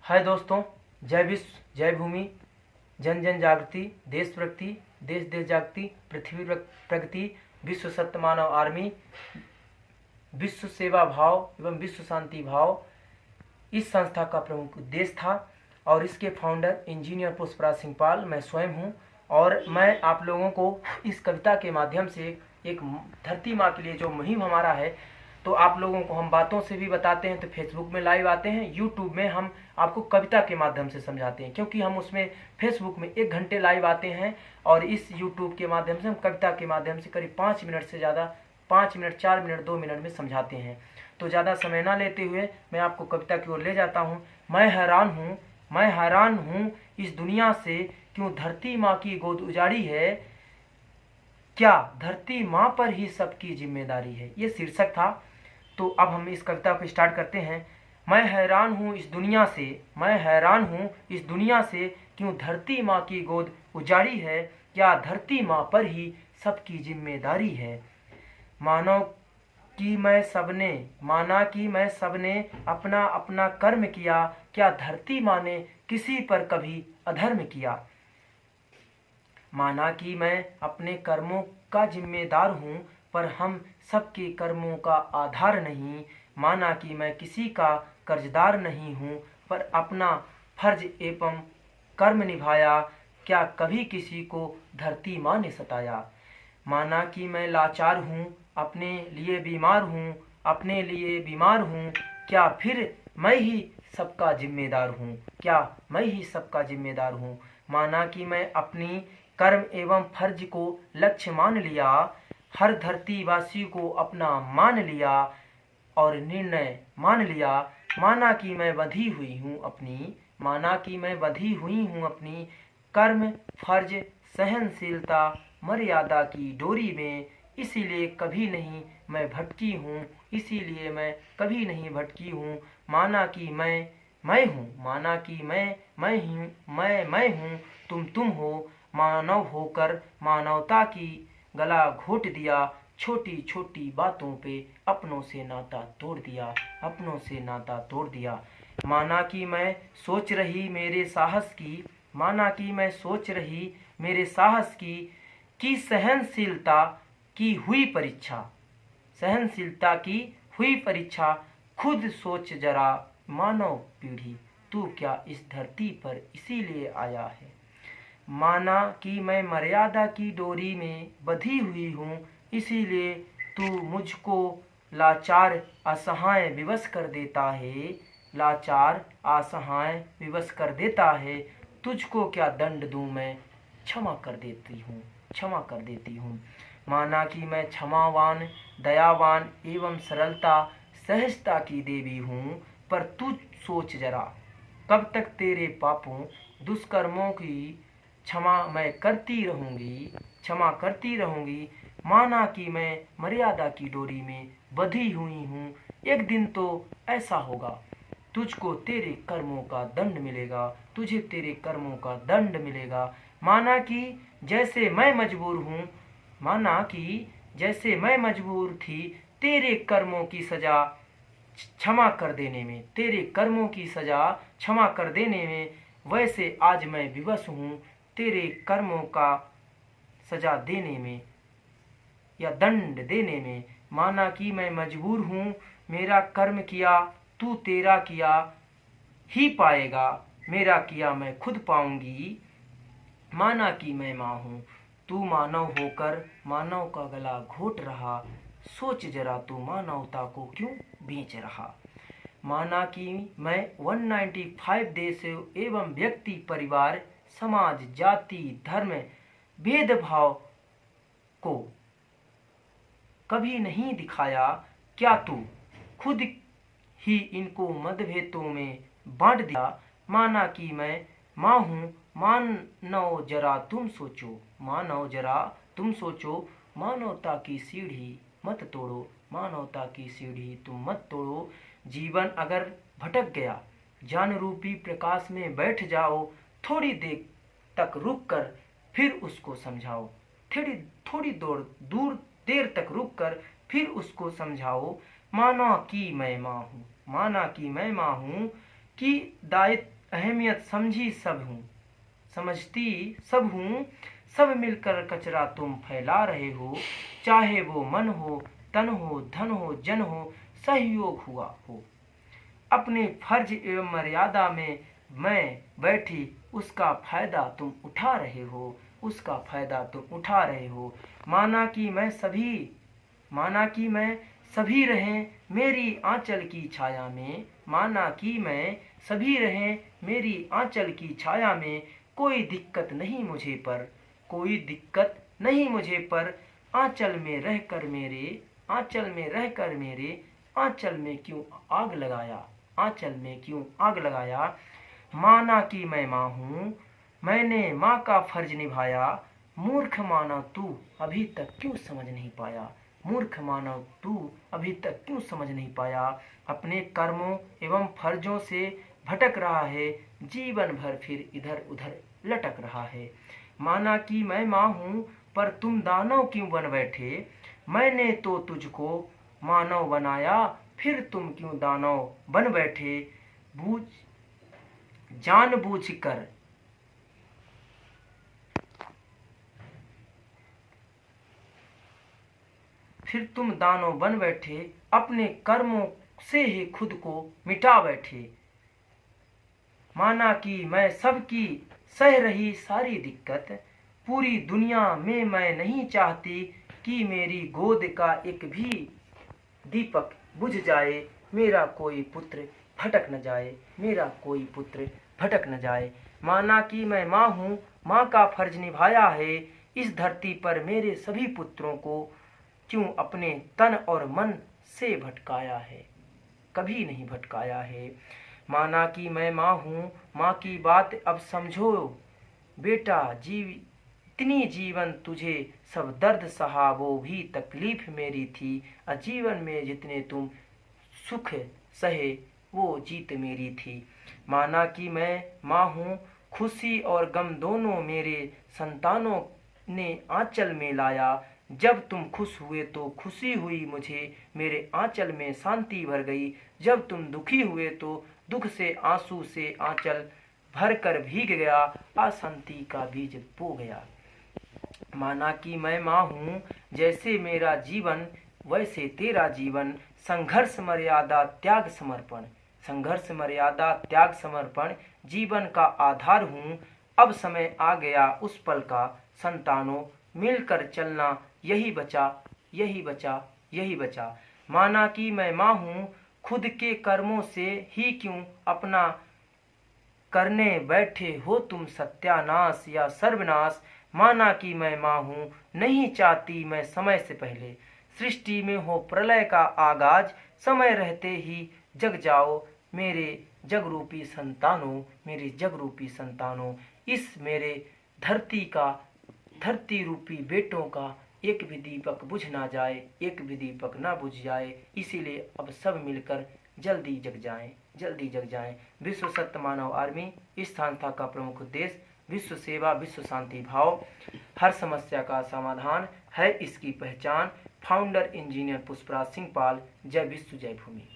हाय दोस्तों, जय विश्व, जय भूमि, जन जन जागृति, देश प्रगति, देश देश जागृति, पृथ्वी प्रगति, विश्व सत्य मानव आर्मी, विश्व सेवा भाव एवं विश्व शांति भाव इस संस्था का प्रमुख उद्देश्य था। और इसके फाउंडर इंजीनियर पुष्पराज सिंह पाल मैं स्वयं हूँ। और मैं आप लोगों को इस कविता के माध्यम से एक धरती माँ के लिए जो मुहिम हमारा है, तो आप लोगों को हम बातों से भी बताते हैं, तो फेसबुक में लाइव आते हैं, यूट्यूब में हम आपको कविता के माध्यम से समझाते हैं, क्योंकि हम उसमें फेसबुक में 1 घंटे लाइव आते हैं और इस यूट्यूब के माध्यम से हम कविता के माध्यम से करीब 5 मिनट से ज़्यादा 5 मिनट 4 मिनट 2 मिनट में समझाते हैं। तो ज़्यादा समय ना लेते हुए मैं आपको कविता की ओर ले जाता हूँ। मैं हैरान हूँ इस दुनिया से, क्यों धरती माँ की गोद उजाड़ी है, क्या धरती माँ पर ही सबकी जिम्मेदारी है। ये शीर्षक था। तो अब हम इस कविता को स्टार्ट करते हैं। मैं हैरान हूँ इस दुनिया से, क्यों धरती माँ की गोद उजाड़ी है, क्या धरती माँ पर ही सबकी जिम्मेदारी है। माना कि मैं सबने अपना अपना कर्म किया, क्या धरती माँ ने किसी पर कभी अधर्म किया। माना कि मैं अपने कर्मों का जिम्मेदार हूँ, पर हम सबके कर्मों का आधार नहीं। माना कि मैं किसी का कर्जदार नहीं हूँ, पर अपना फर्ज एवं कर्म निभाया, क्या कभी किसी को धरती माँ ने सताया। माना कि मैं लाचार हूँ, अपने लिए बीमार हूँ, क्या फिर मैं ही सबका जिम्मेदार हूँ। माना कि मैं अपनी कर्म एवं फर्ज को लक्ष्य मान लिया, हर धरती वासी को अपना मान लिया और निर्णय मान लिया। माना कि मैं बंधी हुई हूँ अपनी कर्म फर्ज सहनशीलता मर्यादा की डोरी में, इसीलिए कभी नहीं मैं भटकी हूँ। माना कि मैं हूँ, तुम हो। मानव होकर मानवता की गला घोट दिया, छोटी छोटी बातों पे अपनों से नाता तोड़ दिया। माना कि मैं सोच रही मेरे साहस की सहनशीलता की हुई परीक्षा। खुद सोच जरा मानव पीढ़ी, तू क्या इस धरती पर इसीलिए आया है। माना कि मैं मर्यादा की डोरी में बंधी हुई हूँ, इसीलिए तू मुझको लाचार असहाय विवश कर देता है। तुझको क्या दंड दूँ मैं, क्षमा कर देती हूँ। माना कि मैं क्षमावान दयावान एवं सरलता सहजता की देवी हूँ, पर तू सोच जरा, कब तक तेरे पापों दुष्कर्मों की क्षमा करती रहूंगी। माना कि मैं मर्यादा की डोरी में बंधी हुई हूँ, एक दिन तो ऐसा होगा, तुझे तेरे कर्मों का दंड मिलेगा। माना कि जैसे मैं मजबूर थी तेरे कर्मों की सजा क्षमा कर देने में, वैसे आज मैं विवश हूँ तेरे कर्मों का सजा देने में या दंड देने में। माना कि मैं मजबूर हूँ, मेरा कर्म किया तू तेरा किया ही पाएगा, मेरा किया मैं खुद पाऊंगी। माना कि मैं माँ हूँ, तू मानव होकर मानव का गला घोट रहा, सोच जरा तू मानवता को क्यों बेच रहा। माना कि मैं 195 देश एवं व्यक्ति परिवार समाज जाति धर्म भेदभाव को कभी नहीं दिखाया, क्या तू खुद ही इनको मतभेदों में बांट दिया। माना कि मैं माँ हूँ, मानव जरा तुम सोचो, मानवता की सीढ़ी तुम मत तोड़ो। जीवन अगर भटक गया, ज्ञान रूपी प्रकाश में बैठ जाओ, थोड़ी देर तक रुक कर फिर उसको समझाओ। देर तक रुक कर फिर उसको समझाओ। माना कि मैं माँ हूँ कि अहमियत समझी सब हूँ, समझती सब हूँ। सब मिलकर कचरा तुम फैला रहे हो, चाहे वो मन हो, तन हो, धन हो, जन हो, सहयोग हुआ हो। अपने फर्ज एवं मर्यादा में मैं बैठी, उसका फायदा तुम उठा रहे हो, उसका फायदा तुम उठा रहे हो। माना कि मैं सभी रहें मेरी आंचल की छाया में, माना कि मैं सभी रहें मेरी आंचल की छाया में। कोई दिक्कत नहीं मुझे पर, कोई दिक्कत नहीं मुझे पर। आंचल में रहकर मेरे, आंचल में रहकर मेरे, आंचल में क्यों आग लगाया, आंचल में क्यों आग लगाया। माना कि मैं माँ हूँ, मैंने माँ का फर्ज निभाया। मूर्ख मानव तू अभी तक क्यों समझ नहीं पाया, मूर्ख मानव तू अभी तक क्यों समझ नहीं पाया। अपने कर्मों एवं फर्जों से भटक रहा है, जीवन भर फिर इधर उधर लटक रहा है। माना कि मैं माँ हूँ, पर तुम दानव क्यों बन बैठे। मैंने तो तुझको मानव बनाया, फिर तुम क्यों दानव बन बैठे। बूझ जानबूझ कर, फिर तुम दानव बन बैठे, अपने कर्मों से ही खुद को मिटा बैठे। माना कि मैं सबकी सह रही सारी दिक्कत, पूरी दुनिया में मैं नहीं चाहती कि मेरी गोद का एक भी दीपक बुझ जाए। मेरा कोई पुत्र भटक न जाए, मेरा कोई पुत्र भटक न जाए। माना कि मैं माँ हूँ, माँ का फर्ज निभाया है। इस धरती पर मेरे सभी पुत्रों को क्यों अपने तन और मन से भटकाया है, कभी नहीं भटकाया है। माना कि मैं माँ हूँ, माँ की बात अब समझो बेटा। इतनी जीवन तुझे सब दर्द सहा, वो भी तकलीफ मेरी थी। आजीवन में जितने तुम सुख सहे, वो जीत मेरी थी। माना कि मैं माँ हूँ, खुशी और गम दोनों मेरे संतानों ने आंचल में लाया। जब तुम खुश हुए तो खुशी हुई मुझे, मेरे आंचल में शांति भर गई। जब तुम दुखी हुए तो दुख से आंसू से आंचल भर कर भीग गया, अशांति का बीज बो गया। माना कि मैं माँ हूँ, जैसे मेरा जीवन वैसे तेरा जीवन। संघर्ष मर्यादा त्याग समर्पण, संघर्ष मर्यादा त्याग समर्पण जीवन का आधार हूँ। अब समय आ गया उस पल का, संतानों मिलकर चलना, यही बचा, यही बचा, यही बचा। माना कि मैं माँ हूँ, खुद के कर्मों से ही क्यों अपना करने बैठे हो तुम सत्यानाश या सर्वनाश। माना कि मैं माँ हूँ, नहीं चाहती मैं समय से पहले सृष्टि में हो प्रलय का आगाज। समय रहते ही जग जाओ मेरे जगरूपी संतानों, मेरे जगरूपी संतानों। इस मेरे धरती रूपी बेटों का एक भी दीपक बुझ ना जाए, एक भी दीपक ना बुझ जाए। इसीलिए अब सब मिलकर जल्दी जग जाएं, जल्दी जग जाएं। विश्व सत्य मानव आर्मी इस संस्था का प्रमुख उद्देश्य विश्व सेवा, विश्व शांति भाव, हर समस्या का समाधान है इसकी पहचान। फाउंडर इंजीनियर पुष्पराज सिंह पाल। जय विश्व, जय भूमि।